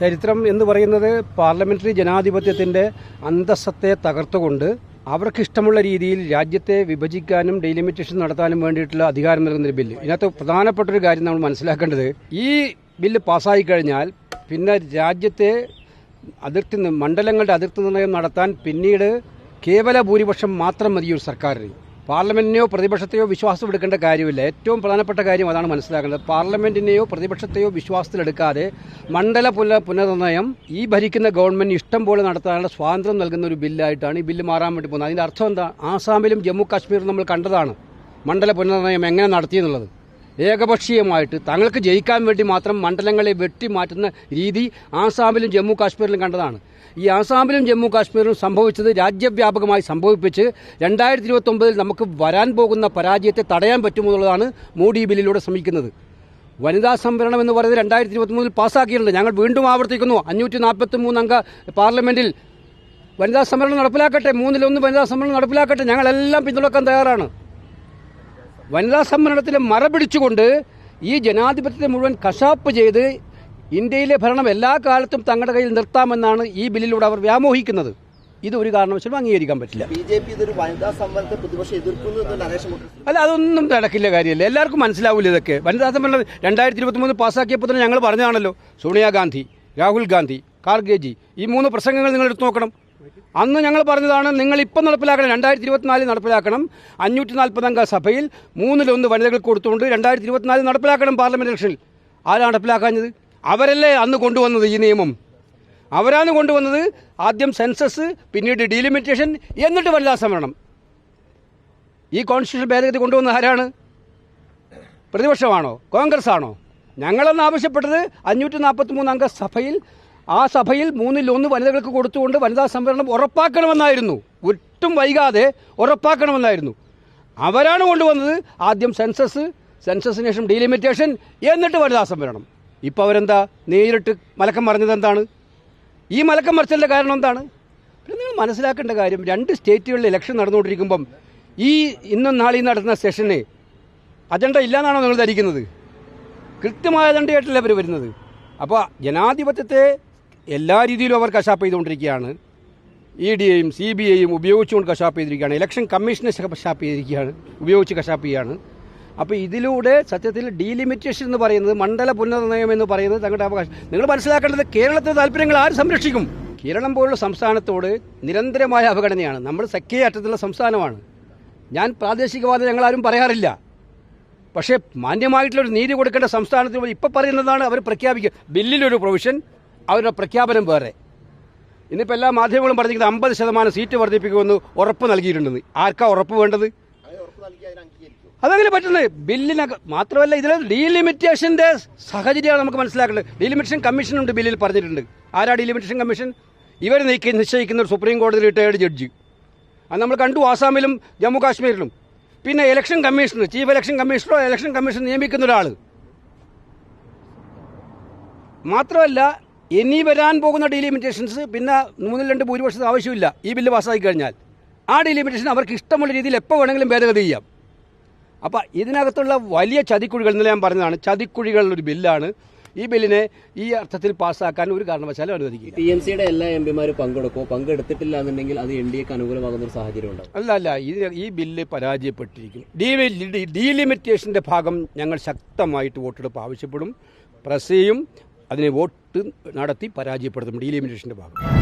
ചരിത്രം എന്ന് പറയുന്നത് പാർലമെന്ററി ജനാധിപത്യത്തിൻ്റെ അന്തസ്സത്തെ തകർത്തുകൊണ്ട് അവർക്കിഷ്ടമുള്ള രീതിയിൽ രാജ്യത്തെ വിഭജിക്കാനും ഡെലിമിറ്റേഷൻ നടത്താനും വേണ്ടിയിട്ടുള്ള അധികാരം നൽകുന്നൊരു ബില്ല്. ഇതിനകത്ത് പ്രധാനപ്പെട്ടൊരു കാര്യം നമ്മൾ മനസ്സിലാക്കേണ്ടത്, ഈ ബില്ല് പാസ്സായി കഴിഞ്ഞാൽ പിന്നെ രാജ്യത്തെ മണ്ഡലങ്ങളുടെ അതിർത്തി നിർണ്ണയം നടത്താൻ പിന്നീട് കേവല ഭൂരിപക്ഷം മാത്രം മതി ഒരു സർക്കാരിന്. പാർലമെന്റിനെയോ പ്രതിപക്ഷത്തെയോ വിശ്വാസമെടുക്കേണ്ട കാര്യമില്ല. ഏറ്റവും പ്രധാനപ്പെട്ട കാര്യം അതാണ് മനസ്സിലാക്കേണ്ടത്. പാർലമെന്റിനെയോ പ്രതിപക്ഷത്തെയോ വിശ്വാസത്തിലെടുക്കാതെ മണ്ഡല പുനർനിർണ്ണയം ഈ ഭരിക്കുന്ന ഗവൺമെന്റ് ഇഷ്ടം പോലെ നടത്താനുള്ള സ്വാതന്ത്ര്യം നൽകുന്ന ഒരു ബില്ലായിട്ടാണ് ഈ ബില്ല് മാറാൻ വേണ്ടി പോകുന്നത്. അതിന്റെ അർത്ഥം എന്താ? ആസാമിലും ജമ്മു കാശ്മീരിലും നമ്മൾ കണ്ടതാണ് മണ്ഡല പുനർനിർണ്ണയം എങ്ങനെ നടത്തിയെന്നുള്ളത്. ഏകപക്ഷീയമായിട്ട് തങ്ങൾക്ക് ജയിക്കാൻ വേണ്ടി മാത്രം മണ്ഡലങ്ങളെ വെട്ടിമാറ്റുന്ന രീതി ആസാമിലും ജമ്മു കാശ്മീരിലും കണ്ടതാണ്. ഈ ആസാമിലും ജമ്മു കാശ്മീരിലും സംഭവിച്ചത് രാജ്യവ്യാപകമായി സംഭവിപ്പിച്ച് 2029 നമുക്ക് വരാൻ പോകുന്ന പരാജയത്തെ തടയാൻ പറ്റുമെന്നുള്ളതാണ് മോഡി ബില്ലിലൂടെ ശ്രമിക്കുന്നത്. വനിതാ സംവരണം എന്ന് പറയുന്നത് 2023 പാസ്സാക്കിയിട്ടുണ്ട്. ഞങ്ങൾ വീണ്ടും ആവർത്തിക്കുന്നു, 543 അംഗ പാർലമെന്റിൽ വനിതാ സംവരണം നടപ്പിലാക്കട്ടെ, 1/3 വനിതാ സംവരണം നടപ്പിലാക്കട്ടെ. ഞങ്ങളെല്ലാം പിന്തുണക്കാൻ തയ്യാറാണ്. വനിതാ സംവരണത്തിലെ മറ പിടിച്ചുകൊണ്ട് ഈ ജനാധിപത്യത്തെ മുഴുവൻ കശാപ്പ് ചെയ്ത് ഇന്ത്യയിലെ ഭരണം എല്ലാ കാലത്തും തങ്ങളുടെ കയ്യിൽ നിർത്താമെന്നാണ് ഈ ബില്ലിലൂടെ അവർ വ്യാമോഹിക്കുന്നത്. ഇത് ഒരു കാരണവശാലും അംഗീകരിക്കാൻ പറ്റില്ല. അല്ല, അതൊന്നും നടക്കില്ല കാര്യമല്ല. എല്ലാവർക്കും മനസ്സിലാവില്ല ഇതൊക്കെ. വനിതാ സംവരണം 2023 പാസ്സാക്കിയപ്പോൾ തന്നെ ഞങ്ങൾ പറഞ്ഞതാണല്ലോ. സോണിയാഗാന്ധി, രാഹുൽ ഗാന്ധി, ഖാർഗെജി, ഈ 3 പ്രസംഗങ്ങൾ നിങ്ങൾ എടുത്തു നോക്കണം. അന്ന് ഞങ്ങൾ പറഞ്ഞതാണ്, നിങ്ങൾ ഇപ്പം നടപ്പിലാക്കണം, 2024 നടപ്പിലാക്കണം. 540 അംഗ സഭയിൽ 1/3 വനിതകൾക്ക് കൊടുത്തുകൊണ്ട് 2024 നടപ്പിലാക്കണം പാർലമെന്റ് ഇലക്ഷനിൽ. ആരാണ് നടപ്പിലാക്കാഞ്ഞത്? അവരല്ലേ അന്ന് കൊണ്ടുവന്നത് ഈ നിയമം. അവരാണ് കൊണ്ടുവന്നത്. ആദ്യം സെൻസസ്, പിന്നീട് ഡീലിമിറ്റേഷൻ, എന്നിട്ട് വനിതാ സംവരണം. ഈ കോൺസ്റ്റിറ്റ്യൂഷൻ ഭേദഗതി കൊണ്ടുവന്ന ആരാണ്? പ്രതിപക്ഷമാണോ? കോൺഗ്രസ് ആണോ? ഞങ്ങളെന്ന് ആവശ്യപ്പെട്ടത് 543 അംഗ സഭയിൽ, ആ സഭയിൽ 1/3 വനിതകൾക്ക് കൊടുത്തുകൊണ്ട് വനിതാ സംവരണം ഉറപ്പാക്കണമെന്നായിരുന്നു. ഒട്ടും വൈകാതെ ഉറപ്പാക്കണമെന്നായിരുന്നു. അവരാണ് കൊണ്ടുവന്നത് ആദ്യം സെൻസസിന് ശേഷം ഡീലിമിറ്റേഷൻ, എന്നിട്ട് വനിതാ സംവരണം. ഇപ്പോൾ അവരെന്താ നേരിട്ട് മലക്കം മറിഞ്ഞത് എന്താണ്? ഈ മലക്കം മറിച്ചതിൻ്റെ കാരണം എന്താണ്? പിന്നെ നിങ്ങൾ മനസ്സിലാക്കേണ്ട കാര്യം, 2 സ്റ്റേറ്റുകളിൽ ഇലക്ഷൻ നടന്നുകൊണ്ടിരിക്കുമ്പം ഈ ഇന്നും നാളെയും നടത്തുന്ന സെഷന് അജണ്ട ഇല്ലയെന്നാണോ നിങ്ങൾ ധരിക്കുന്നത്? കൃത്യമായ അജണ്ടയായിട്ടല്ലേ അവർ വരുന്നത്. അപ്പോൾ ജനാധിപത്യത്തെ എല്ലാ രീതിയിലും അവർ കശാപ്പ് ചെയ്തുകൊണ്ടിരിക്കുകയാണ്. EDയെയും CBIയെയും ഉപയോഗിച്ചുകൊണ്ട് കശാപ്പ് ചെയ്തിരിക്കുകയാണ്. ഇലക്ഷൻ കമ്മീഷനെ കശാപ്പ് ചെയ്തിരിക്കുകയാണ്, ഉപയോഗിച്ച് കശാപ്പ് ചെയ്യുകയാണ്. അപ്പോൾ ഇതിലൂടെ സത്യത്തിൽ ഡീലിമിറ്റേഷൻ എന്ന് പറയുന്നത്, മണ്ഡല പുനർനിർണ്ണയം എന്ന് പറയുന്നത് തങ്ങളുടെ അവകാശം. നിങ്ങൾ മനസ്സിലാക്കേണ്ടത്, കേരളത്തിലെ താല്പര്യങ്ങൾ ആര് സംരക്ഷിക്കും? കേരളം പോലുള്ള സംസ്ഥാനത്തോട് നിരന്തരമായ അവഗണനയാണ്. നമ്മൾ സഖ്യ അറ്റത്തുള്ള സംസ്ഥാനമാണ്. ഞാൻ പ്രാദേശികവാദം ഞങ്ങളാരും പറയാറില്ല. പക്ഷേ മാന്യമായിട്ടുള്ളൊരു നീതി കൊടുക്കേണ്ട സംസ്ഥാനത്തിന് ഇപ്പോൾ പറയുന്നതാണ് അവർ പ്രഖ്യാപിക്കുക. ബില്ലിലൊരു പ്രൊവിഷൻ, അവരുടെ പ്രഖ്യാപനം വേറെ. ഇന്നിപ്പോൾ എല്ലാ മാധ്യമങ്ങളും പറഞ്ഞിരിക്കുന്നത് 50% സീറ്റ് വർദ്ധിപ്പിക്കുമെന്ന് ഉറപ്പ് നൽകിയിട്ടുണ്ടെന്ന്. ആർക്കാ ഉറപ്പ് വേണ്ടത്? അതങ്ങനെ പറ്റുന്നത് ബില്ലിന് മാത്രമല്ല, ഇതിൽ ഡീലിമിറ്റേഷന്റെ സാഹചര്യമാണ് നമുക്ക് മനസ്സിലാക്കേണ്ടത്. ഡീലിമിറ്റേഷൻ കമ്മീഷനുണ്ട് ബില്ലിൽ പറഞ്ഞിട്ടുണ്ട്. ആരാ ഡീലിമിറ്റേഷൻ കമ്മീഷൻ? ഇവർ നിശ്ചയിക്കുന്ന ഒരു സുപ്രീം കോടതി റിട്ടയേർഡ് ജഡ്ജി. അത് നമ്മൾ കണ്ടു ആസാമിലും ജമ്മു കാശ്മീരിലും. പിന്നെ ഇലക്ഷൻ കമ്മീഷണർ, ചീഫ് ഇലക്ഷൻ കമ്മീഷണറോ ഇലക്ഷൻ കമ്മീഷൻ നിയമിക്കുന്ന ഒരാൾ. മാത്രമല്ല, ഇനി വരാൻ പോകുന്ന ഡീലിമിറ്റേഷൻസ് പിന്നെ 3/2 ഭൂരിപക്ഷത്തിന് ആവശ്യമില്ല. ഈ ബില്ല് പാസ്സാക്കി കഴിഞ്ഞാൽ ആ ഡീലിമിറ്റേഷൻ അവർക്ക് ഇഷ്ടമുള്ള രീതിയിൽ എപ്പോൾ വേണമെങ്കിലും ഭേദഗതി ചെയ്യാം. അപ്പോൾ ഇതിനകത്തുള്ള വലിയ ചതിക്കുഴികൾ, ഇന്നലെ ഞാൻ പറഞ്ഞതാണ്, ചതിക്കുഴികളുള്ളൊരു ബില്ലാണ്. ഈ ബില്ലിനെ ഈ അർത്ഥത്തിൽ പാസ്സാക്കാൻ ഒരു കാരണവശാലും അനുവദിക്കില്ല. TMCയുടെ എല്ലാ എംപിമാരും പങ്കെടുക്കുമോ? പങ്കെടുത്തിട്ടില്ല എന്നുണ്ടെങ്കിൽ അത് NDAക്ക് അനുകൂലമാകുന്ന ഒരു സാഹചര്യം ഉണ്ടാവും. അല്ല, ഈ ബില്ല് പരാജയപ്പെട്ടിരിക്കും. ഡീലിമിറ്റേഷന്റെ ഭാഗം ഞങ്ങൾ ശക്തമായിട്ട് വോട്ടെടുപ്പ് ആവശ്യപ്പെടും. പ്രസ് ചെയ്യും, അതിനെ വോട്ട് നടത്തി പരാജയപ്പെടുത്തും ഡീലിമിറ്റേഷന്റെ ഭാഗം.